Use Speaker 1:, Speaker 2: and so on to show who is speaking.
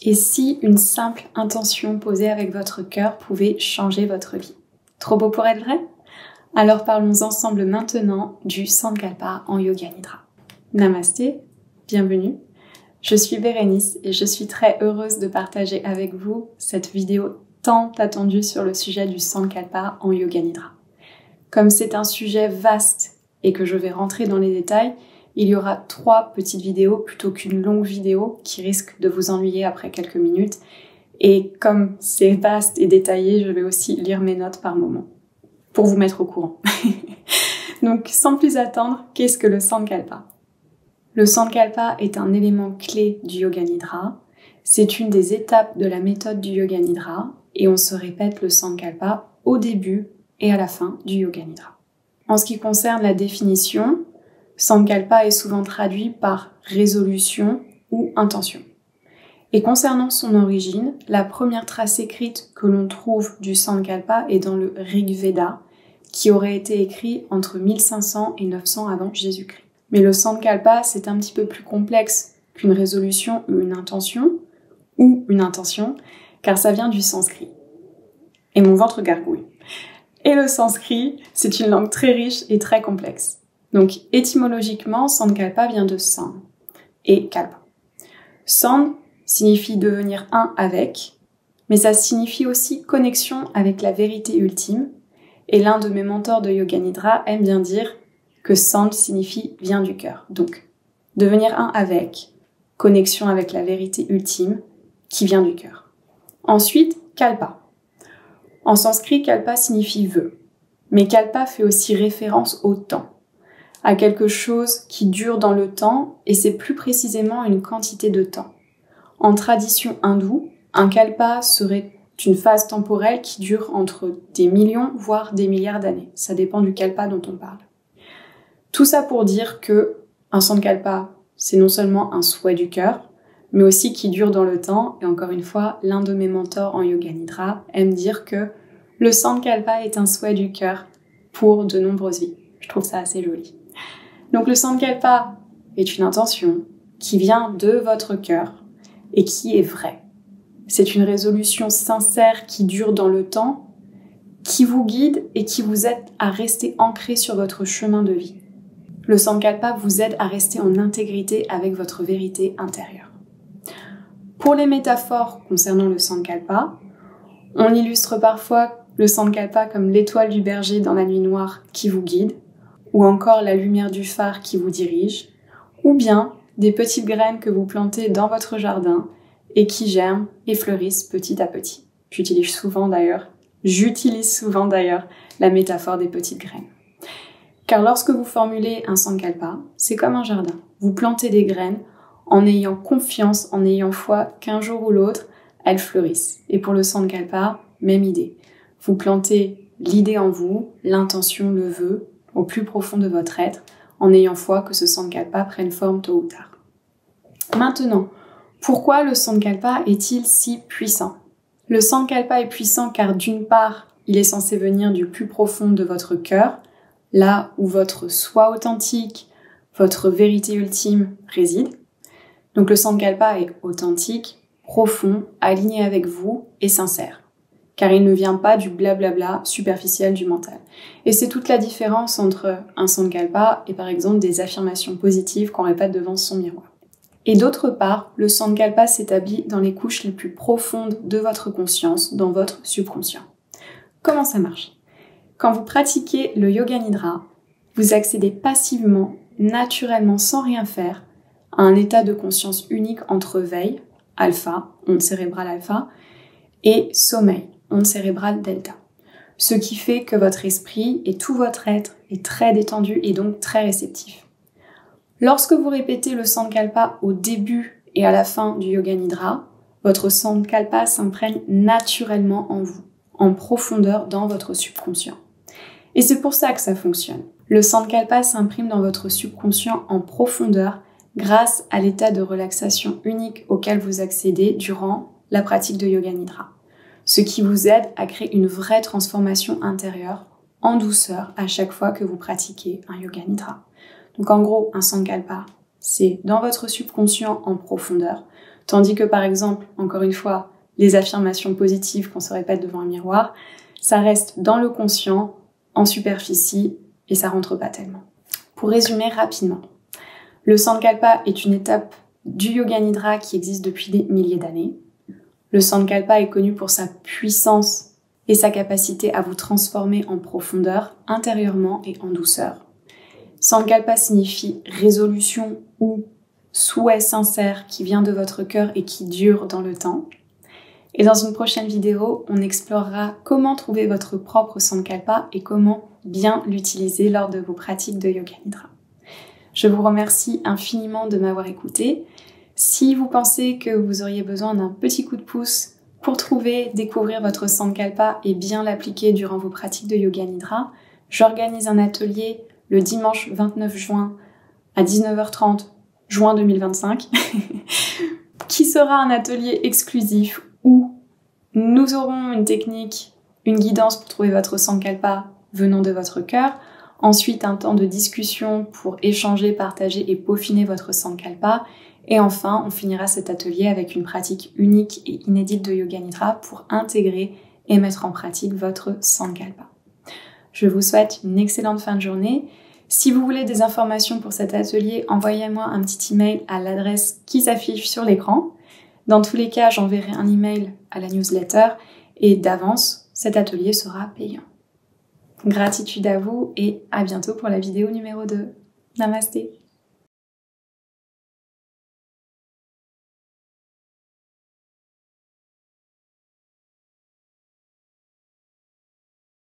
Speaker 1: Et si une simple intention posée avec votre cœur pouvait changer votre vie? Trop beau pour être vrai? Alors parlons ensemble maintenant du Sankalpa en Yoga Nidra. Namasté, bienvenue. Je suis Bérénice et je suis très heureuse de partager avec vous cette vidéo tant attendue sur le sujet du Sankalpa en Yoga Nidra. Comme c'est un sujet vaste et que je vais rentrer dans les détails, il y aura 3 petites vidéos plutôt qu'une longue vidéo qui risque de vous ennuyer après quelques minutes. Et comme c'est vaste et détaillé, je vais aussi lire mes notes par moment pour vous mettre au courant. Donc sans plus attendre, qu'est-ce que le Sankalpa? Le Sankalpa est un élément clé du Yoga Nidra. C'est une des étapes de la méthode du Yoga Nidra et on se répète le Sankalpa au début et à la fin du Yoga Nidra. En ce qui concerne la définition, Sankalpa est souvent traduit par résolution ou intention. Et concernant son origine, la première trace écrite que l'on trouve du Sankalpa est dans le Rig Veda, qui aurait été écrit entre 1500 et 900 avant Jésus-Christ. Mais le Sankalpa, c'est un petit peu plus complexe qu'une résolution ou une intention, car ça vient du sanskrit. Et mon ventre gargouille. Et le sanskrit, c'est une langue très riche et très complexe. Donc, étymologiquement, Sankalpa vient de San et Kalpa. San signifie devenir un avec, mais ça signifie aussi connexion avec la vérité ultime. Et l'un de mes mentors de Yoga Nidra aime bien dire que San signifie vient du cœur. Donc, devenir un avec, connexion avec la vérité ultime qui vient du cœur. Ensuite, Kalpa. En sanskrit, Kalpa signifie vœu. Mais Kalpa fait aussi référence au temps, à quelque chose qui dure dans le temps, et c'est plus précisément une quantité de temps. En tradition hindoue, un kalpa serait une phase temporelle qui dure entre des millions, voire des milliards d'années. Ça dépend du kalpa dont on parle. Tout ça pour dire que un sankalpa, c'est non seulement un souhait du cœur, mais aussi qui dure dans le temps. Et encore une fois, l'un de mes mentors en Yoga Nidra aime dire que le sankalpa est un souhait du cœur pour de nombreuses vies. Je trouve ça assez joli. Donc le Sankalpa est une intention qui vient de votre cœur et qui est vraie. C'est une résolution sincère qui dure dans le temps, qui vous guide et qui vous aide à rester ancré sur votre chemin de vie. Le Sankalpa vous aide à rester en intégrité avec votre vérité intérieure. Pour les métaphores concernant le Sankalpa, on illustre parfois le Sankalpa comme l'étoile du berger dans la nuit noire qui vous guide, ou encore la lumière du phare qui vous dirige, ou bien des petites graines que vous plantez dans votre jardin et qui germent et fleurissent petit à petit. J'utilise souvent d'ailleurs la métaphore des petites graines. Car lorsque vous formulez un Sankalpa, c'est comme un jardin. Vous plantez des graines en ayant confiance, en ayant foi qu'un jour ou l'autre, elles fleurissent. Et pour le Sankalpa, même idée. Vous plantez l'idée en vous, l'intention, le vœu, au plus profond de votre être, en ayant foi que ce Sankalpa prenne forme tôt ou tard. Maintenant, pourquoi le Sankalpa est-il si puissant? Le Sankalpa est puissant car d'une part, il est censé venir du plus profond de votre cœur, là où votre soi authentique, votre vérité ultime réside. Donc le Sankalpa est authentique, profond, aligné avec vous et sincère, car il ne vient pas du blablabla superficiel du mental. Et c'est toute la différence entre un Sankalpa et par exemple des affirmations positives qu'on répète devant son miroir. Et d'autre part, le Sankalpa s'établit dans les couches les plus profondes de votre conscience, dans votre subconscient. Comment ça marche? Quand vous pratiquez le Yoga Nidra, vous accédez passivement, naturellement, sans rien faire, à un état de conscience unique entre veille, alpha, onde cérébrale alpha, et sommeil, onde cérébrale delta. Ce qui fait que votre esprit et tout votre être est très détendu et donc très réceptif. Lorsque vous répétez le Sankalpa au début et à la fin du Yoga Nidra, votre Sankalpa s'imprègne naturellement en vous, en profondeur dans votre subconscient. Et c'est pour ça que ça fonctionne. Le Sankalpa s'imprime dans votre subconscient en profondeur grâce à l'état de relaxation unique auquel vous accédez durant la pratique de Yoga Nidra. Ce qui vous aide à créer une vraie transformation intérieure en douceur à chaque fois que vous pratiquez un Yoga Nidra. Donc en gros, un Sankalpa, c'est dans votre subconscient en profondeur, Tandis que par exemple, encore une fois, les affirmations positives qu'on se répète devant un miroir, ça reste dans le conscient, en superficie, et ça rentre pas tellement. Pour résumer rapidement, le Sankalpa est une étape du Yoga Nidra qui existe depuis des milliers d'années. Le Sankalpa est connu pour sa puissance et sa capacité à vous transformer en profondeur, intérieurement et en douceur. Sankalpa signifie résolution ou souhait sincère qui vient de votre cœur et qui dure dans le temps. Et dans une prochaine vidéo, on explorera comment trouver votre propre Sankalpa et comment bien l'utiliser lors de vos pratiques de Yoga Nidra. Je vous remercie infiniment de m'avoir écouté. Si vous pensez que vous auriez besoin d'un petit coup de pouce pour découvrir votre Sankalpa et bien l'appliquer durant vos pratiques de Yoga Nidra, j'organise un atelier le dimanche 29 juin à 19h30, juin 2025, qui sera un atelier exclusif où nous aurons une technique, une guidance pour trouver votre Sankalpa venant de votre cœur, ensuite un temps de discussion pour échanger, partager et peaufiner votre Sankalpa, et enfin on finira cet atelier avec une pratique unique et inédite de Yoga Nidra pour intégrer et mettre en pratique votre Sankalpa. Je vous souhaite une excellente fin de journée. Si vous voulez des informations pour cet atelier, envoyez-moi un petit email à l'adresse qui s'affiche sur l'écran. Dans tous les cas, j'enverrai un email à la newsletter et d'avance, cet atelier sera payant. Gratitude à vous et à bientôt pour la vidéo numéro 2. Namasté.